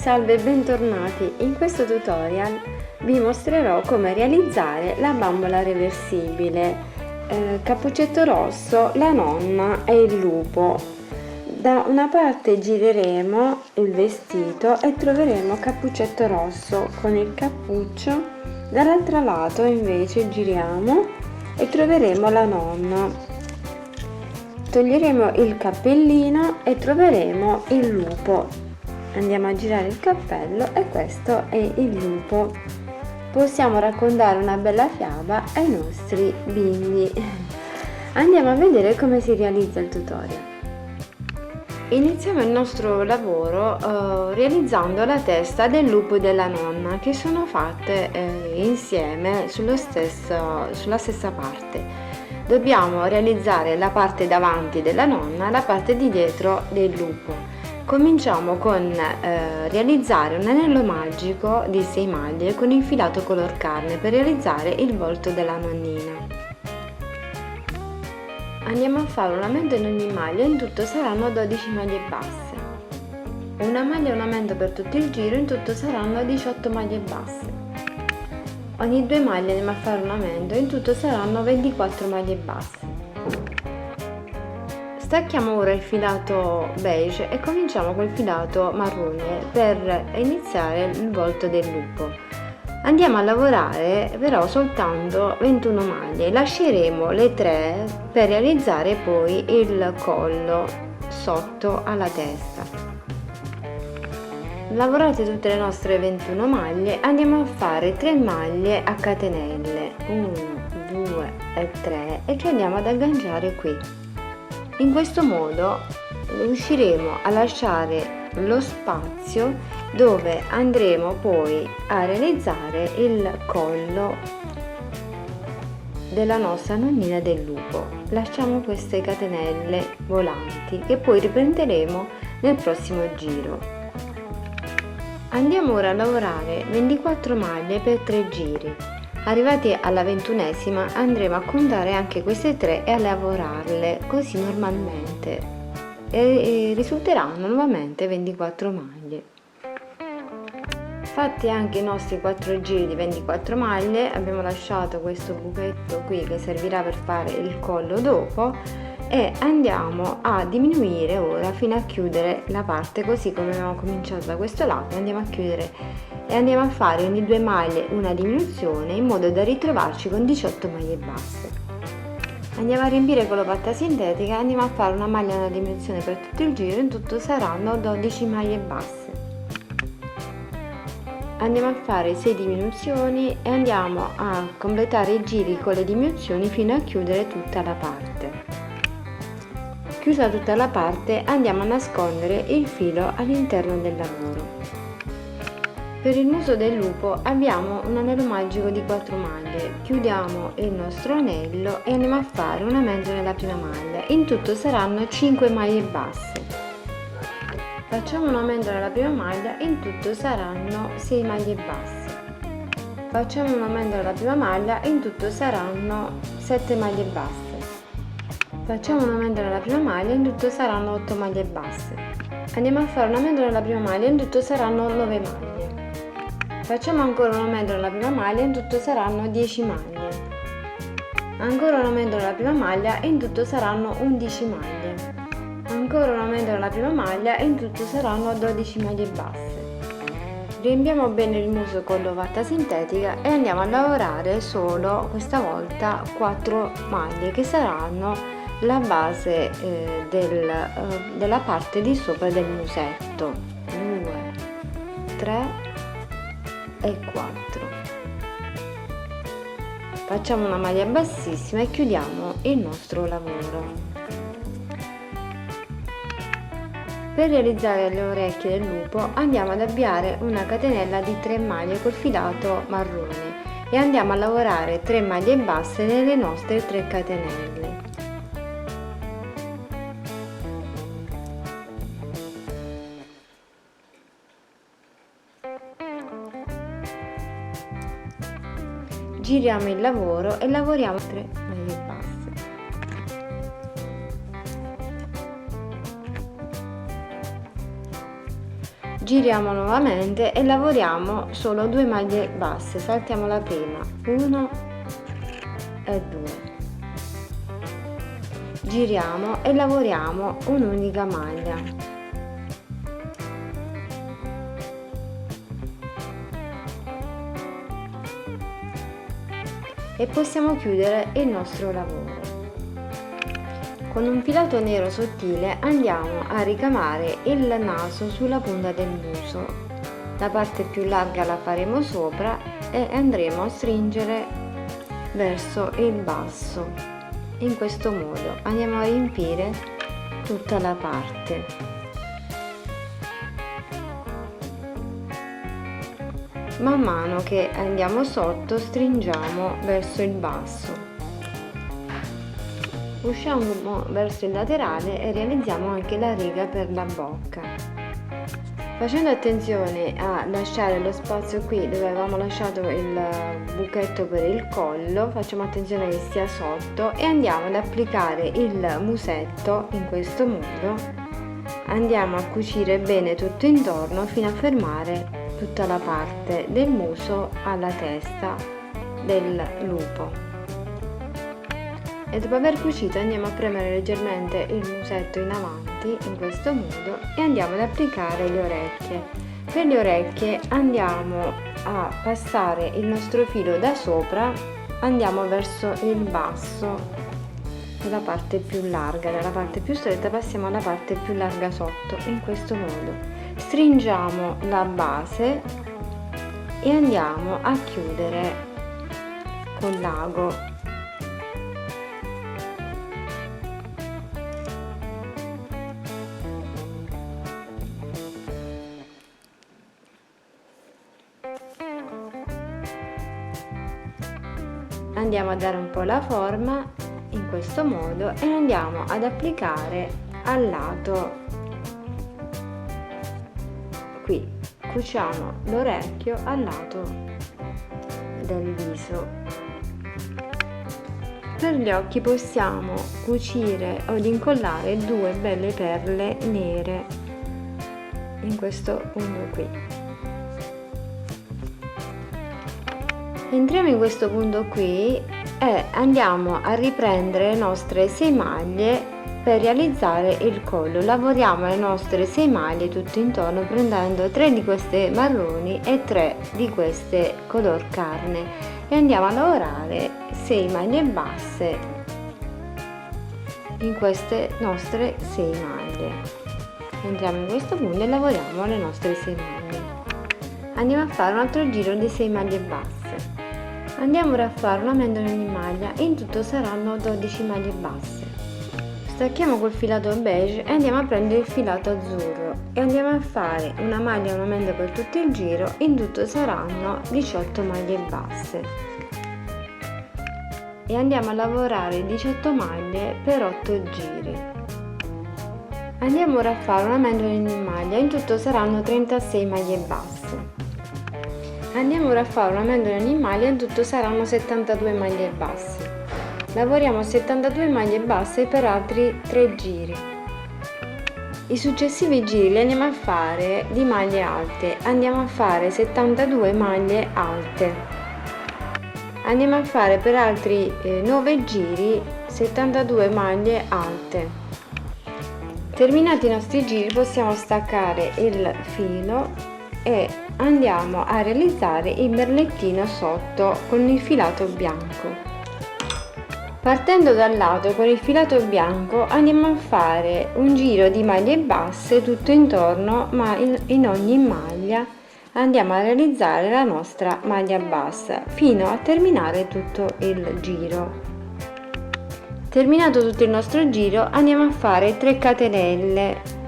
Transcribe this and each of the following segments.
Salve e bentornati! In questo tutorial vi mostrerò come realizzare la bambola reversibile Cappuccetto Rosso, la nonna e il lupo. Da una parte gireremo il vestito e troveremo Cappuccetto Rosso con il cappuccio, dall'altro lato invece giriamo e troveremo la nonna. Toglieremo il cappellino e troveremo il lupo. Andiamo a girare il cappello e questo è il lupo. Possiamo raccontare una bella fiaba ai nostri bimbi. Andiamo a vedere come si realizza il tutorial. Iniziamo il nostro lavoro realizzando la testa del lupo e della nonna, che sono fatte insieme sulla stessa parte. Dobbiamo realizzare la parte davanti della nonna e la parte di dietro del lupo. Cominciamo con realizzare un anello magico di 6 maglie con infilato color carne per realizzare il volto della nonnina. Andiamo a fare un aumento in ogni maglia, in tutto saranno 12 maglie basse. Una maglia e un aumento per tutto il giro, in tutto saranno 18 maglie basse. Ogni 2 maglie andiamo a fare un aumento, in tutto saranno 24 maglie basse. Stacchiamo ora il filato beige e cominciamo col filato marrone per iniziare il volto del lupo. Andiamo a lavorare però soltanto 21 maglie, lasceremo le 3 per realizzare poi il collo sotto alla testa. Lavorate tutte le nostre 21 maglie, andiamo a fare 3 maglie a catenelle, 1, 2 e 3 e che andiamo ad agganciare qui. In questo modo riusciremo a lasciare lo spazio dove andremo poi a realizzare il collo della nostra nonnina del lupo. Lasciamo queste catenelle volanti che poi riprenderemo nel prossimo giro. Andiamo ora a lavorare 24 maglie per 3 giri. Arrivati alla 21esima andremo a contare anche queste 3 e a lavorarle così normalmente e risulteranno nuovamente 24 maglie. Fatti anche i nostri 4 giri di 24 maglie, abbiamo lasciato questo buchetto qui che servirà per fare il collo dopo e andiamo a diminuire ora fino a chiudere la parte così come abbiamo cominciato da questo lato. Andiamo a chiudere e andiamo a fare ogni 2 maglie una diminuzione in modo da ritrovarci con 18 maglie basse. Andiamo a riempire con la patta sintetica e andiamo a fare una maglia e una diminuzione per tutto il giro, in tutto saranno 12 maglie basse. Andiamo a fare 6 diminuzioni e andiamo a completare i giri con le diminuzioni fino a chiudere tutta la parte. Chiusa tutta la parte andiamo a nascondere il filo all'interno del lavoro. Per il muso del lupo abbiamo un anello magico di 4 maglie, chiudiamo il nostro anello e andiamo a fare un aumento nella prima maglia, in tutto saranno 5 maglie basse. Facciamo un aumento nella prima maglia, in tutto saranno 6 maglie basse. Facciamo un aumento nella prima maglia, in tutto saranno 7 maglie basse. Facciamo un aumento nella prima maglia, in tutto saranno 8 maglie basse. Andiamo a fare un aumento nella prima maglia, in tutto saranno 9 maglie. Facciamo ancora un aumento nella prima maglia, in tutto saranno 10 maglie. Ancora un aumento nella prima maglia e in tutto saranno 11 maglie. Ancora un aumento nella prima maglia e in tutto saranno 12 maglie basse. Riempiamo bene il muso con l'ovatta sintetica e andiamo a lavorare solo questa volta 4 maglie che saranno la base della parte di sopra del musetto. 2, 3 e 4. Facciamo una maglia bassissima e chiudiamo il nostro lavoro. Per realizzare le orecchie del lupo andiamo ad avviare una catenella di 3 maglie col filato marrone e andiamo a lavorare 3 maglie basse nelle nostre 3 catenelle. Giriamo il lavoro e lavoriamo 3 maglie basse. Giriamo nuovamente e lavoriamo solo 2 maglie basse. Saltiamo la prima, 1 e 2. Giriamo e lavoriamo un'unica maglia. E possiamo chiudere il nostro lavoro. Con un filato nero sottile andiamo a ricamare il naso sulla punta del muso. La parte più larga la faremo sopra e andremo a stringere verso il basso. In questo modo andiamo a riempire tutta la parte. Man mano che andiamo sotto stringiamo verso il basso. Usciamo verso il laterale e realizziamo anche la riga per la bocca. Facendo attenzione a lasciare lo spazio qui dove avevamo lasciato il buchetto per il collo, facciamo attenzione che sia sotto e andiamo ad applicare il musetto in questo modo. Andiamo a cucire bene tutto intorno fino a fermare tutta la parte del muso alla testa del lupo. E dopo aver cucito andiamo a premere leggermente il musetto in avanti in questo modo e andiamo ad applicare le orecchie. Per le orecchie andiamo a passare il nostro filo da sopra, andiamo verso il basso della parte più larga, dalla parte più stretta passiamo alla parte più larga sotto in questo modo. Stringiamo la base e andiamo a chiudere con l'ago. Andiamo a dare un po' la forma in questo modo e andiamo ad applicare al lato qui, cuciamo l'orecchio al lato del viso. Per gli occhi possiamo cucire o incollare 2 belle perle nere in questo punto qui. Entriamo in questo punto qui e andiamo a riprendere le nostre 6 maglie per realizzare il collo. Lavoriamo le nostre 6 maglie tutto intorno prendendo 3 di queste marroni e 3 di queste color carne e andiamo a lavorare 6 maglie basse in queste nostre 6 maglie. Entriamo in questo punto e lavoriamo le nostre 6 maglie. Andiamo a fare un altro giro di 6 maglie basse. Andiamo ora a fare una mendola in ogni maglia e in tutto saranno 12 maglie basse. Stacchiamo col filato beige e andiamo a prendere il filato azzurro e andiamo a fare una maglia e una mendola per tutto il giro, in tutto saranno 18 maglie basse. E andiamo a lavorare 18 maglie per 8 giri. Andiamo ora a fare una mendola in ogni maglia, in tutto saranno 36 maglie basse. Andiamo ora a fare una mendola in ogni maglia, in tutto saranno 72 maglie basse. Lavoriamo 72 maglie basse per altri 3 giri. I successivi giri li andiamo a fare di maglie alte. Andiamo a fare 72 maglie alte. Andiamo a fare per altri 9 giri 72 maglie alte. Terminati i nostri giri possiamo staccare il filo e andiamo a realizzare il berlettino sotto con il filato bianco. Partendo dal lato con il filato bianco andiamo a fare un giro di maglie basse tutto intorno, ma in ogni maglia andiamo a realizzare la nostra maglia bassa fino a terminare tutto il giro. Terminato tutto il nostro giro andiamo a fare 3 catenelle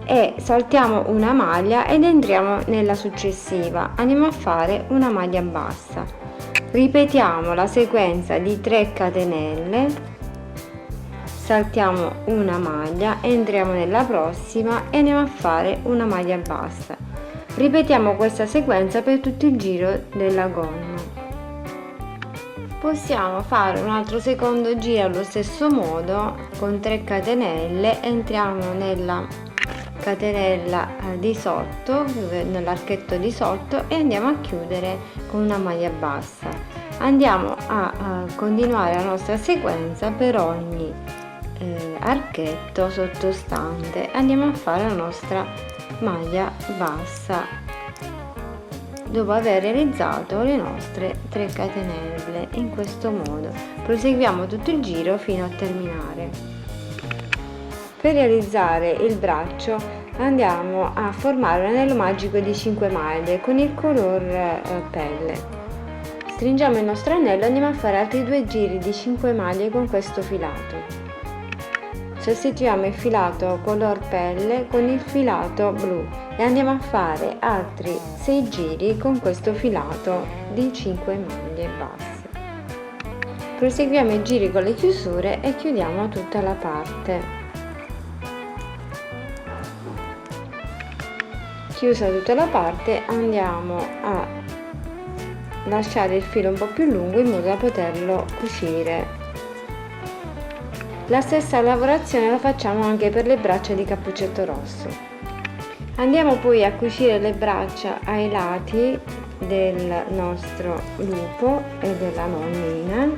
e saltiamo una maglia ed entriamo nella successiva. Andiamo a fare una maglia bassa. Ripetiamo la sequenza di 3 catenelle, saltiamo una maglia, entriamo nella prossima e andiamo a fare una maglia bassa. Ripetiamo questa sequenza per tutto il giro della gonna. Possiamo fare un altro secondo giro allo stesso modo con 3 catenelle, entriamo nella catenella di sotto, nell'archetto di sotto, e andiamo a chiudere con una maglia bassa. Andiamo a continuare la nostra sequenza per ogni archetto sottostante. Andiamo a fare la nostra maglia bassa dopo aver realizzato le nostre 3 catenelle. In questo modo proseguiamo tutto il giro fino a terminare. Per realizzare il braccio andiamo a formare un anello magico di 5 maglie con il color pelle. Stringiamo il nostro anello e andiamo a fare altri 2 giri di 5 maglie con questo filato. Sostituiamo il filato color pelle con il filato blu e andiamo a fare altri 6 giri con questo filato di 5 maglie basse. Proseguiamo i giri con le chiusure e chiudiamo tutta la parte. Chiusa tutta la parte, andiamo a lasciare il filo un po' più lungo in modo da poterlo cucire. La stessa lavorazione la facciamo anche per le braccia di Cappuccetto Rosso. Andiamo poi a cucire le braccia ai lati del nostro lupo e della nonnina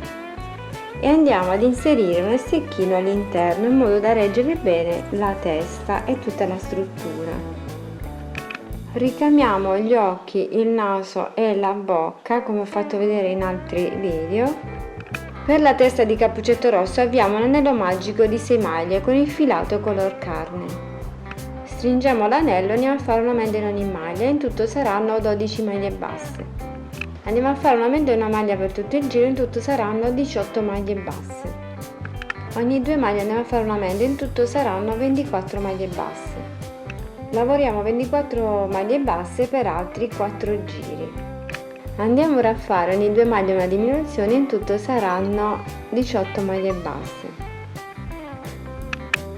e andiamo ad inserire un stecchino all'interno in modo da reggere bene la testa e tutta la struttura. Ricamiamo gli occhi, il naso e la bocca come ho fatto vedere in altri video. Per la testa di Cappuccetto Rosso abbiamo un anello magico di 6 maglie con il filato color carne. Stringiamo l'anello e andiamo a fare un aumento in ogni maglia, in tutto saranno 12 maglie basse. Andiamo a fare un aumento in una maglia per tutto il giro, in tutto saranno 18 maglie basse. Ogni 2 maglie andiamo a fare un aumento, in tutto saranno 24 maglie basse. Lavoriamo 24 maglie basse per altri 4 giri. Andiamo ora a fare ogni 2 maglie una diminuzione, in tutto saranno 18 maglie basse.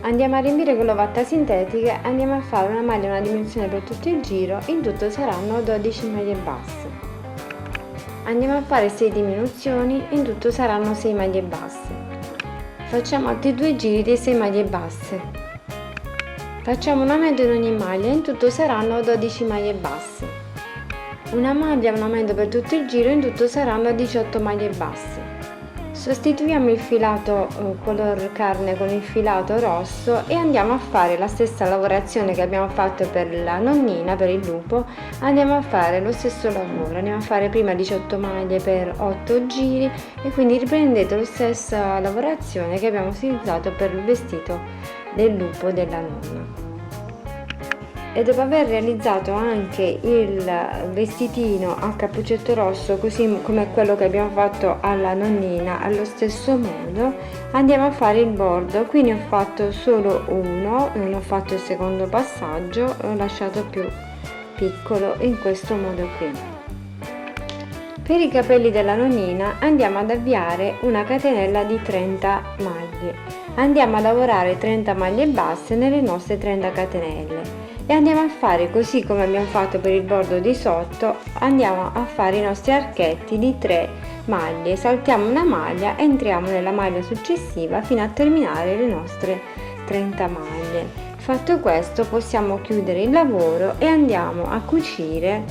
Andiamo a riempire con l'ovatta sintetica e andiamo a fare una maglia una diminuzione per tutto il giro, in tutto saranno 12 maglie basse. Andiamo a fare 6 diminuzioni, in tutto saranno 6 maglie basse. Facciamo altri 2 giri di 6 maglie basse. Facciamo un aumento in ogni maglia, in tutto saranno 12 maglie basse. Una maglia, un aumento per tutto il giro, in tutto saranno 18 maglie basse. Sostituiamo il filato color carne con il filato rosso e andiamo a fare la stessa lavorazione che abbiamo fatto per la nonnina, per il lupo. Andiamo a fare lo stesso lavoro, andiamo a fare prima 18 maglie per 8 giri e quindi riprendete la stessa lavorazione che abbiamo utilizzato per il vestito del lupo della nonna. E dopo aver realizzato anche il vestitino a cappuccetto rosso, così come quello che abbiamo fatto alla nonnina, allo stesso modo andiamo a fare il bordo. Qui ne ho fatto solo uno, non ho fatto il secondo passaggio, l'ho lasciato più piccolo in questo modo qui. Per i capelli della nonnina andiamo ad avviare una catenella di 30 maglie. Andiamo a lavorare 30 maglie basse nelle nostre 30 catenelle. E andiamo a fare così come abbiamo fatto per il bordo di sotto, andiamo a fare i nostri archetti di 3 maglie, saltiamo una maglia, entriamo nella maglia successiva fino a terminare le nostre 30 maglie. Fatto questo possiamo chiudere il lavoro e andiamo a cucire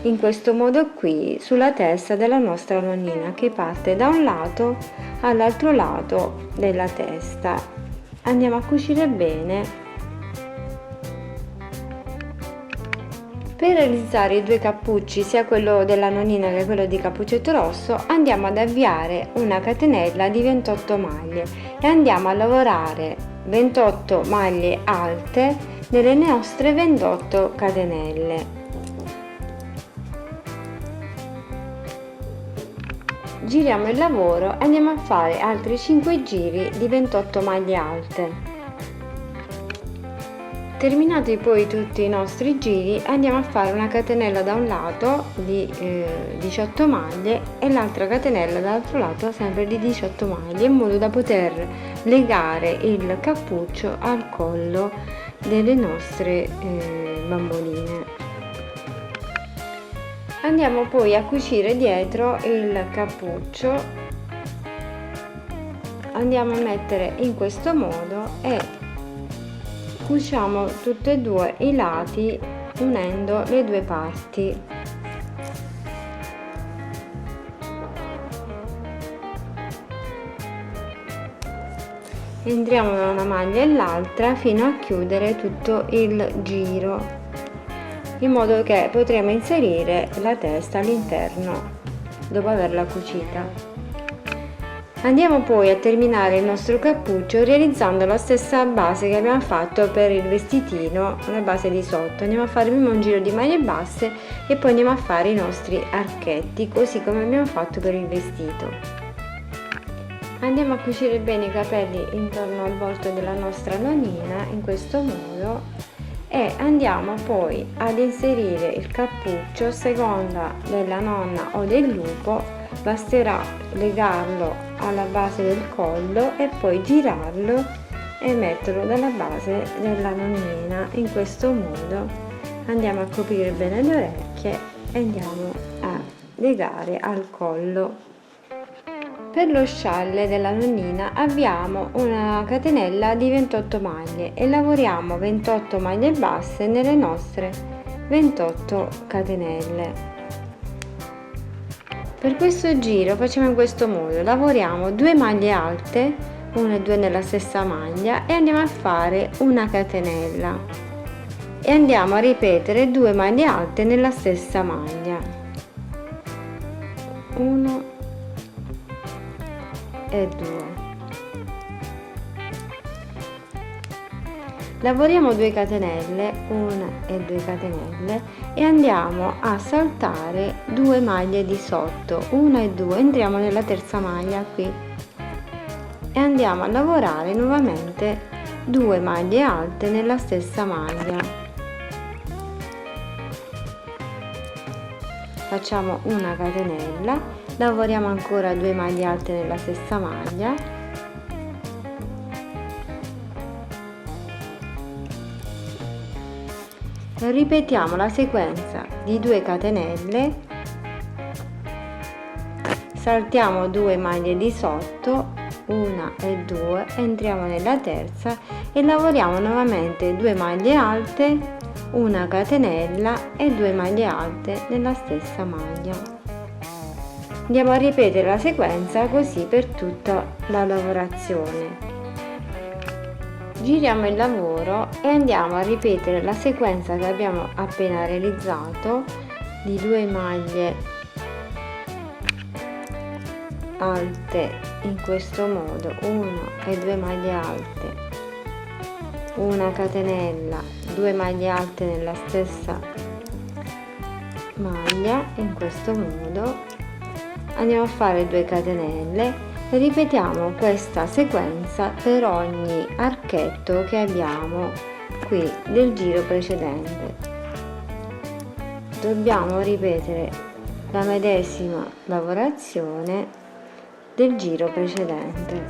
in questo modo qui sulla testa della nostra nonnina, che parte da un lato all'altro lato della testa. Andiamo a cucire bene. Per realizzare i 2 cappucci, sia quello della nonnina che quello di Cappuccetto Rosso, andiamo ad avviare una catenella di 28 maglie e andiamo a lavorare 28 maglie alte nelle nostre 28 catenelle. Giriamo il lavoro e andiamo a fare altri 5 giri di 28 maglie alte. Terminati poi tutti i nostri giri, andiamo a fare una catenella da un lato di 18 maglie e l'altra catenella dall'altro lato sempre di 18 maglie, in modo da poter legare il cappuccio al collo delle nostre bamboline. Andiamo poi a cucire dietro il cappuccio, andiamo a mettere in questo modo e cuciamo tutti e due i lati unendo le due parti. Entriamo da una maglia e l'altra fino a chiudere tutto il giro, in modo che potremo inserire la testa all'interno dopo averla cucita. Andiamo poi a terminare il nostro cappuccio realizzando la stessa base che abbiamo fatto per il vestitino, la base di sotto. Andiamo a fare prima un giro di maglie basse e poi andiamo a fare i nostri archetti, così come abbiamo fatto per il vestito. Andiamo a cucire bene i capelli intorno al volto della nostra nonnina in questo modo e andiamo poi ad inserire il cappuccio a seconda della nonna o del lupo. Basterà legarlo alla base del collo e poi girarlo e metterlo dalla base della nonnina. In questo modo andiamo a coprire bene le orecchie e andiamo a legare al collo. Per lo scialle della nonnina abbiamo una catenella di 28 maglie e lavoriamo 28 maglie basse nelle nostre 28 catenelle. Per questo giro facciamo in questo modo: lavoriamo 2 maglie alte, 1 e 2 nella stessa maglia, e andiamo a fare una catenella e andiamo a ripetere 2 maglie alte nella stessa maglia, 1 e 2. Lavoriamo 2 catenelle, 1 e 2 catenelle, e andiamo a saltare 2 maglie di sotto, 1 e 2, entriamo nella terza maglia qui e andiamo a lavorare nuovamente 2 maglie alte nella stessa maglia. Facciamo una catenella, lavoriamo ancora 2 maglie alte nella stessa maglia, ripetiamo la sequenza di 2 catenelle, saltiamo 2 maglie di sotto, 1 e 2, entriamo nella terza e lavoriamo nuovamente 2 maglie alte, una catenella e 2 maglie alte nella stessa maglia. Andiamo a ripetere la sequenza così per tutta la lavorazione. Giriamo il lavoro e andiamo a ripetere la sequenza che abbiamo appena realizzato di 2 maglie alte in questo modo, 1 e 2 maglie alte, una catenella, 2 maglie alte nella stessa maglia. In questo modo andiamo a fare 2 catenelle. Ripetiamo questa sequenza per ogni archetto che abbiamo qui del giro precedente. Dobbiamo ripetere la medesima lavorazione del giro precedente.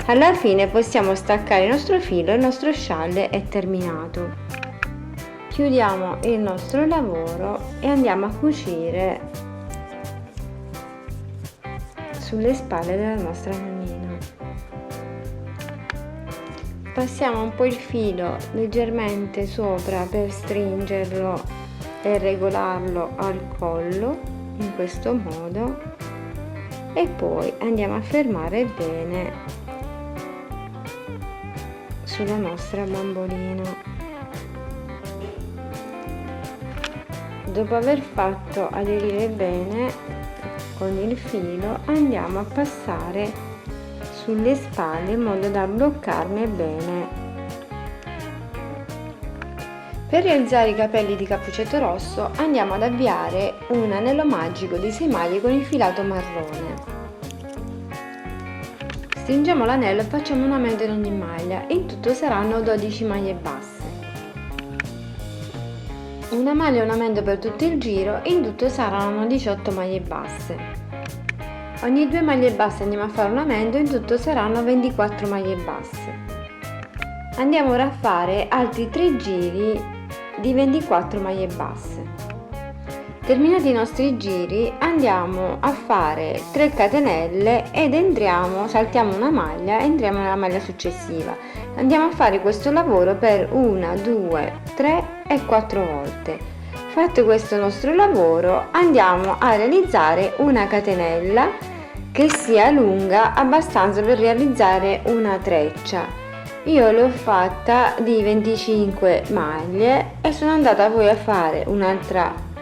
Alla fine possiamo staccare il nostro filo e il nostro scialle è terminato. Chiudiamo il nostro lavoro e andiamo a cucire sulle spalle della nostra nonnina. Passiamo un po' il filo leggermente sopra per stringerlo e regolarlo al collo in questo modo e poi andiamo a fermare bene sulla nostra bambolina. Dopo aver fatto aderire bene con il filo andiamo a passare sulle spalle in modo da bloccarne bene. Per realizzare i capelli di Cappuccetto Rosso andiamo ad avviare un anello magico di 6 maglie con il filato marrone. Stringiamo l'anello e facciamo un aumento in ogni maglia, in tutto saranno 12 maglie basse. Una maglia e un aumento per tutto il giro, in tutto saranno 18 maglie basse. Ogni 2 maglie basse andiamo a fare un aumento, in tutto saranno 24 maglie basse. Andiamo ora a fare altri 3 giri di 24 maglie basse. Terminati i nostri giri andiamo a fare 3 catenelle ed saltiamo una maglia e entriamo nella maglia successiva. Andiamo a fare questo lavoro per 1, 2, 3 e 4 volte. Fatto questo nostro lavoro andiamo a realizzare una catenella che sia lunga abbastanza per realizzare una treccia. Io l'ho fatta di 25 maglie e sono andata poi a fare un'altra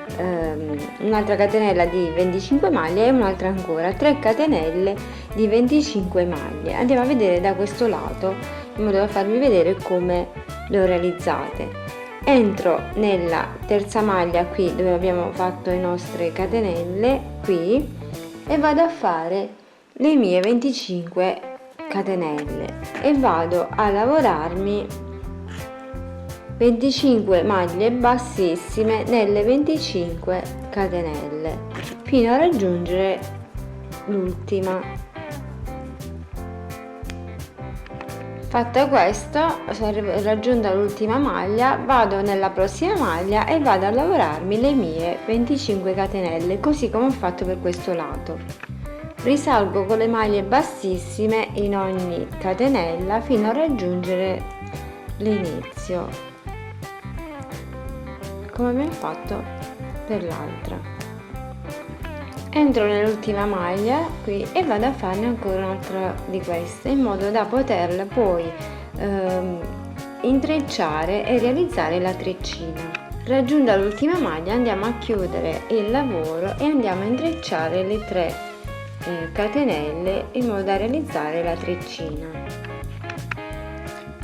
catenella di 25 maglie e un'altra ancora 3 catenelle di 25 maglie. Andiamo a vedere da questo lato in modo da farvi vedere come le ho realizzate. Entro nella terza maglia qui dove abbiamo fatto le nostre catenelle qui e vado a fare le mie 25 catenelle e vado a lavorarmi 25 maglie bassissime nelle 25 catenelle fino a raggiungere l'ultima. Fatta questa, raggiunta l'ultima maglia, vado nella prossima maglia e vado a lavorarmi le mie 25 catenelle così come ho fatto per questo lato. Risalgo con le maglie bassissime in ogni catenella fino a raggiungere l'inizio, come abbiamo fatto per l'altra. Entro nell'ultima maglia qui e vado a farne ancora un'altra di queste in modo da poterla poi intrecciare e realizzare la treccina. Raggiunta l'ultima maglia andiamo a chiudere il lavoro e andiamo a intrecciare le 3 catenelle in modo da realizzare la treccina.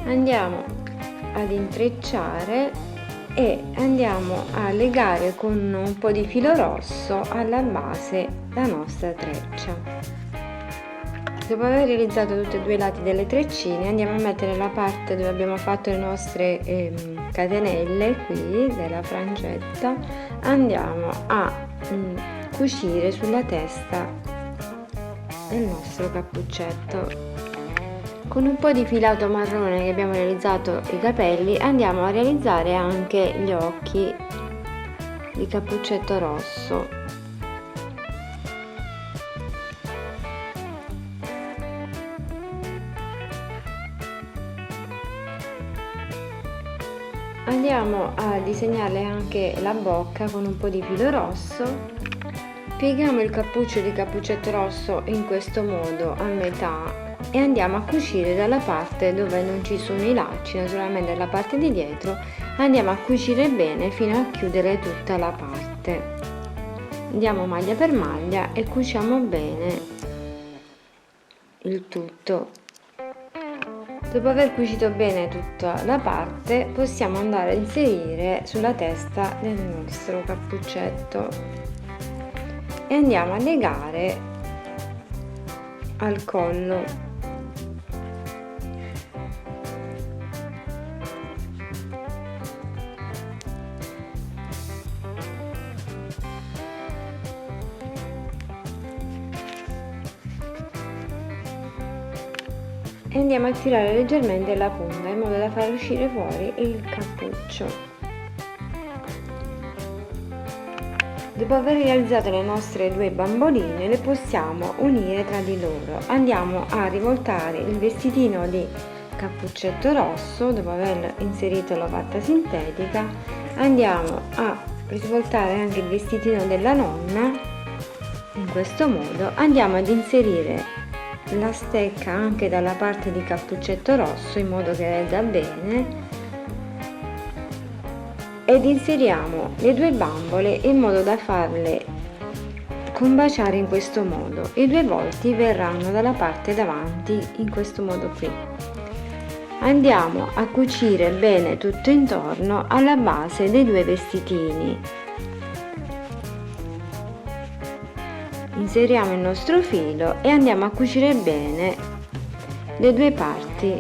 Andiamo ad intrecciare e andiamo a legare con un po' di filo rosso alla base la nostra treccia. Dopo aver realizzato tutti e 2 i lati delle treccine andiamo a mettere la parte dove abbiamo fatto le nostre catenelle qui della frangetta, andiamo a cucire sulla testa del nostro cappuccetto. Con un po' di filato marrone che abbiamo realizzato i capelli andiamo a realizzare anche gli occhi di cappuccetto rosso. Andiamo a disegnare anche la bocca con un po' di filo rosso. Pieghiamo il cappuccio di cappuccetto rosso in questo modo a metà e andiamo a cucire dalla parte dove non ci sono i lacci, naturalmente la parte di dietro andiamo a cucire bene fino a chiudere tutta la parte. Andiamo maglia per maglia e cuciamo bene il tutto. Dopo aver cucito bene tutta la parte possiamo andare a inserire sulla testa del nostro cappuccetto e andiamo a legare al collo. E andiamo a tirare leggermente la punta in modo da far uscire fuori il cappuccio. Dopo aver realizzato le nostre 2 bamboline le possiamo unire tra di loro. Andiamo a rivoltare il vestitino di cappuccetto rosso dopo aver inserito la fatta sintetica. Andiamo a risvoltare anche il vestitino della nonna in questo modo. Andiamo ad inserire la stecca anche dalla parte di cappuccetto rosso in modo che regga bene ed inseriamo le 2 bambole in modo da farle combaciare in questo modo. I 2 volti verranno dalla parte davanti in questo modo qui. Andiamo a cucire bene tutto intorno alla base dei 2 vestitini. Inseriamo il nostro filo e andiamo a cucire bene le 2 parti,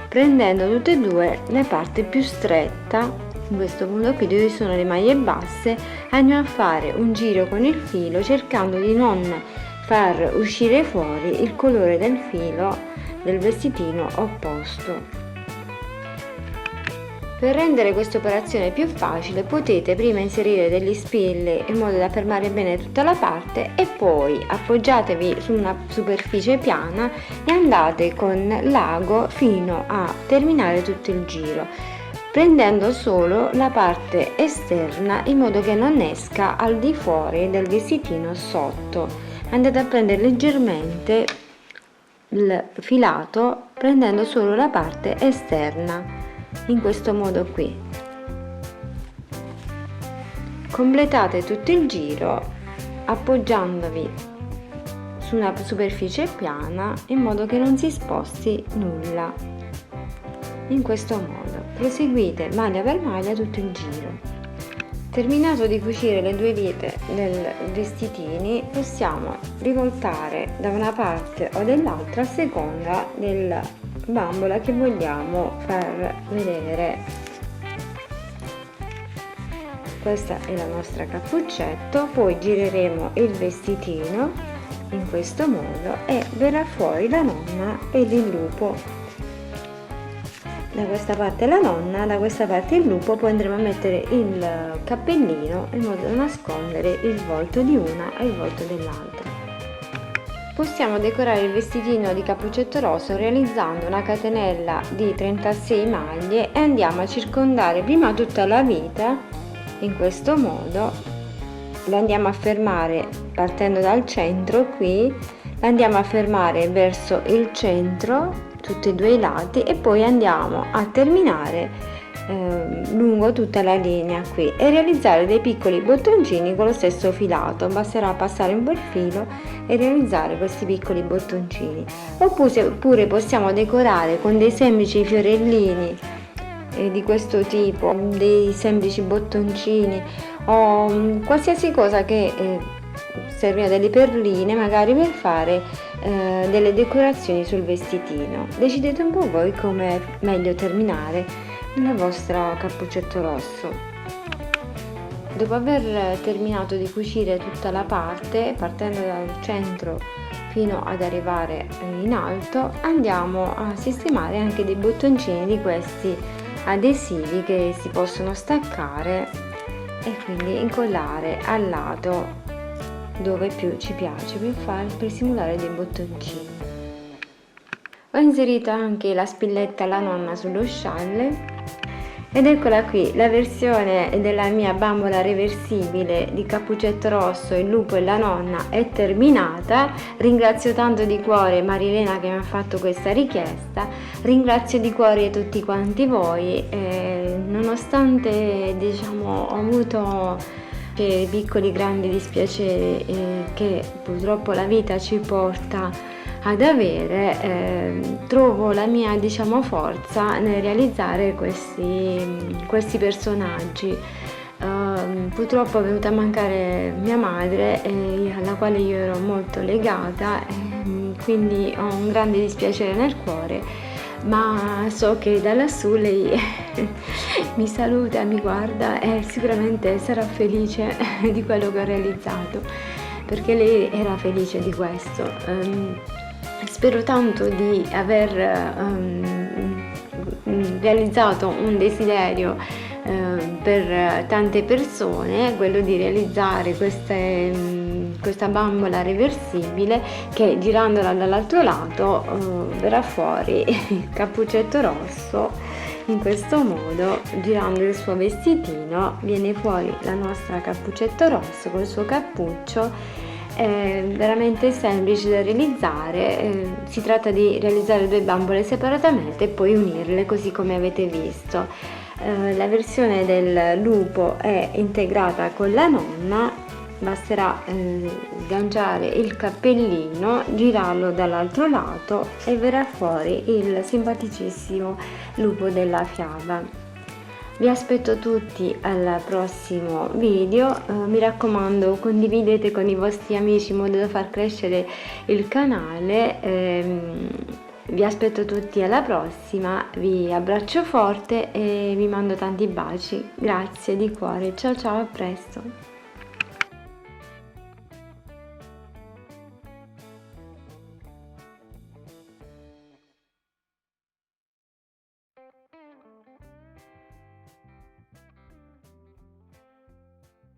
prendendo tutte e 2 le parti più stretta. In questo punto qui dove sono le maglie basse andiamo a fare un giro con il filo cercando di non far uscire fuori il colore del filo del vestitino opposto. Per rendere questa operazione più facile potete prima inserire degli spilli in modo da fermare bene tutta la parte e poi appoggiatevi su una superficie piana e andate con l'ago fino a terminare tutto il giro, prendendo solo la parte esterna in modo che non esca al di fuori del vestitino sotto. Andate a prendere leggermente il filato prendendo solo la parte esterna. In questo modo qui completate tutto il giro appoggiandovi su una superficie piana in modo che non si sposti nulla. In questo modo proseguite maglia per maglia tutto il giro. Terminato di cucire le due vite del vestitini, possiamo rivoltare da una parte o dall'altra a seconda della bambola che vogliamo far vedere. Questa è la nostra cappuccetto, poi gireremo il vestitino in questo modo e verrà fuori la nonna e il lupo. Da questa parte la nonna, da questa parte il lupo, poi andremo a mettere il cappellino in modo da nascondere il volto di una e il volto dell'altra. Possiamo decorare il vestitino di cappuccetto rosso realizzando una catenella di 36 maglie e andiamo a circondare prima tutta la vita in questo modo. La andiamo a fermare partendo dal centro qui, la andiamo a fermare verso il centro tutti e due i lati e poi andiamo a terminare lungo tutta la linea qui e realizzare dei piccoli bottoncini con lo stesso filato. Basterà passare un bel filo e realizzare questi piccoli bottoncini, oppure possiamo decorare con dei semplici fiorellini di questo tipo, dei semplici bottoncini o qualsiasi cosa che serve, delle perline magari per fare delle decorazioni sul vestitino. Decidete un po' voi come è meglio terminare la vostra cappuccetto rosso. Dopo aver terminato di cucire tutta la parte partendo dal centro fino ad arrivare in alto, andiamo a sistemare anche dei bottoncini di questi adesivi che si possono staccare e quindi incollare al lato dove più ci piace per simulare dei bottoncini. Ho inserito anche la spilletta alla nonna sullo scialle ed eccola qui la versione della mia bambola reversibile di cappuccetto rosso, il lupo e la nonna è terminata. Ringrazio tanto di cuore Marilena che mi ha fatto questa richiesta, ringrazio di cuore tutti quanti voi, nonostante ho avuto piccoli grandi dispiaceri che purtroppo la vita ci porta ad avere, trovo la mia forza nel realizzare questi personaggi. Purtroppo è venuta a mancare mia madre alla quale io ero molto legata, quindi ho un grande dispiacere nel cuore, ma so che da lassù lei mi saluta, mi guarda e sicuramente sarà felice di quello che ho realizzato, perché lei era felice di questo. Spero tanto di aver realizzato un desiderio per tante persone, quello di realizzare questa bambola reversibile che girandola dall'altro lato verrà fuori il cappuccetto rosso. In questo modo, girando il suo vestitino, viene fuori la nostra cappuccetto rosso col suo cappuccio. È veramente semplice da realizzare, si tratta di realizzare due bambole separatamente e poi unirle così come avete visto. La versione del lupo è integrata con la nonna, basterà sganciare il cappellino, girarlo dall'altro lato e verrà fuori il simpaticissimo lupo della fiaba. Vi aspetto tutti al prossimo video, mi raccomando condividete con i vostri amici in modo da far crescere il canale, vi aspetto tutti alla prossima, vi abbraccio forte e vi mando tanti baci, grazie di cuore, ciao ciao, a presto!